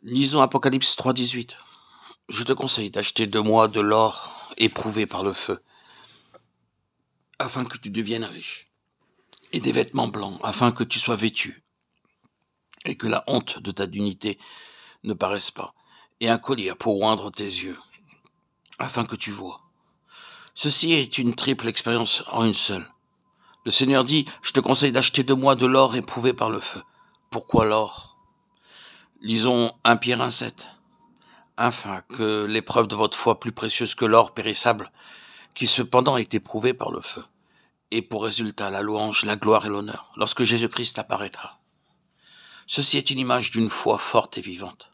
Lisons Apocalypse 3,18. Je te conseille d'acheter de moi de l'or éprouvé par le feu, afin que tu deviennes riche, et des vêtements blancs, afin que tu sois vêtu, et que la honte de ta dignité ne paraisse pas, et un collier pour oindre tes yeux, afin que tu vois. Ceci est une triple expérience en une seule. Le Seigneur dit, je te conseille d'acheter de moi de l'or éprouvé par le feu. Pourquoi l'or? Lisons 1 Pierre 1,7. Afin que l'épreuve de votre foi, plus précieuse que l'or périssable, qui cependant est éprouvé par le feu, ait pour résultat la louange, la gloire et l'honneur, lorsque Jésus-Christ apparaîtra. Ceci est une image d'une foi forte et vivante.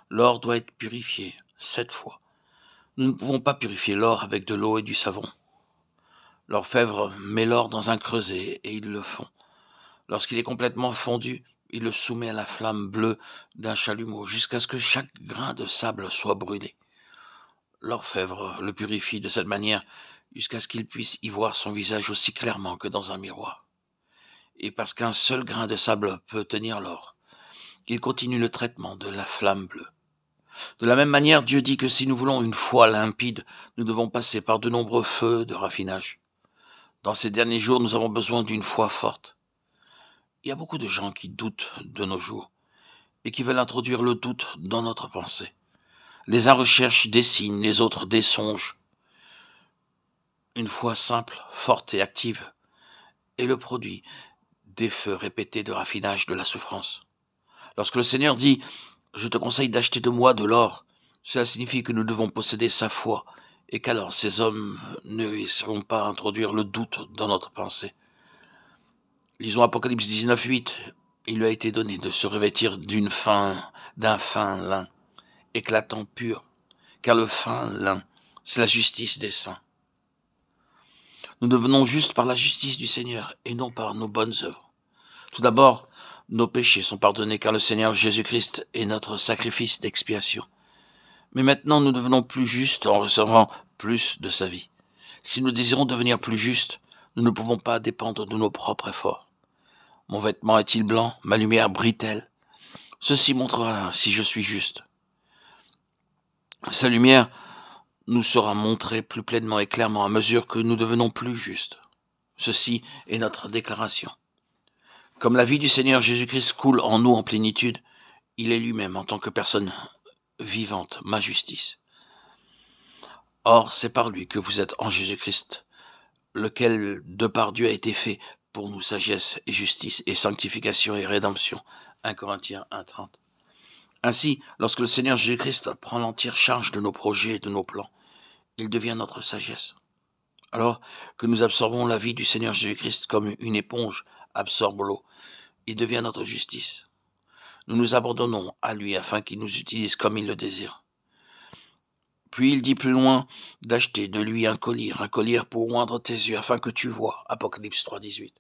L'or doit être purifié 7 fois. Nous ne pouvons pas purifier l'or avec de l'eau et du savon. L'orfèvre met l'or dans un creuset et ils le font. Lorsqu'il est complètement fondu, il le soumet à la flamme bleue d'un chalumeau jusqu'à ce que chaque grain de sable soit brûlé. L'orfèvre le purifie de cette manière jusqu'à ce qu'il puisse y voir son visage aussi clairement que dans un miroir. Et parce qu'un seul grain de sable peut tenir l'or, il continue le traitement de la flamme bleue. De la même manière, Dieu dit que si nous voulons une foi limpide, nous devons passer par de nombreux feux de raffinage. Dans ces derniers jours, nous avons besoin d'une foi forte. Il y a beaucoup de gens qui doutent de nos jours et qui veulent introduire le doute dans notre pensée. Les uns recherchent des signes, les autres des songes. Une foi simple, forte et active est le produit des feux répétés de raffinage de la souffrance. Lorsque le Seigneur dit « Je te conseille d'acheter de moi de l'or », cela signifie que nous devons posséder sa foi et qu'alors ces hommes ne risqueront pas introduire le doute dans notre pensée. Lisons Apocalypse 19,8. Il lui a été donné de se revêtir d'un fin lin, éclatant pur, car le fin lin, c'est la justice des saints. Nous devenons justes par la justice du Seigneur et non par nos bonnes œuvres. Tout d'abord, nos péchés sont pardonnés car le Seigneur Jésus-Christ est notre sacrifice d'expiation. Mais maintenant, nous devenons plus justes en recevant plus de sa vie. Si nous désirons devenir plus justes, nous ne pouvons pas dépendre de nos propres efforts. Mon vêtement est-il blanc? Ma lumière brille-t-elle? Ceci montrera si je suis juste. Sa lumière nous sera montrée plus pleinement et clairement à mesure que nous devenons plus justes. Ceci est notre déclaration. Comme la vie du Seigneur Jésus-Christ coule en nous en plénitude, il est lui-même, en tant que personne vivante, ma justice. Or, c'est par lui que vous êtes en Jésus-Christ, lequel, de par Dieu, a été fait pour nous sagesse et justice et sanctification et rédemption. 1 Corinthiens 1,30. Ainsi, lorsque le Seigneur Jésus-Christ prend l'entière charge de nos projets et de nos plans, il devient notre sagesse. Alors que nous absorbons la vie du Seigneur Jésus-Christ comme une éponge absorbe l'eau, il devient notre justice. Nous nous abandonnons à lui afin qu'il nous utilise comme il le désire. Puis il dit plus loin d'acheter de lui un collier pour oindre tes yeux afin que tu vois. Apocalypse 3,18.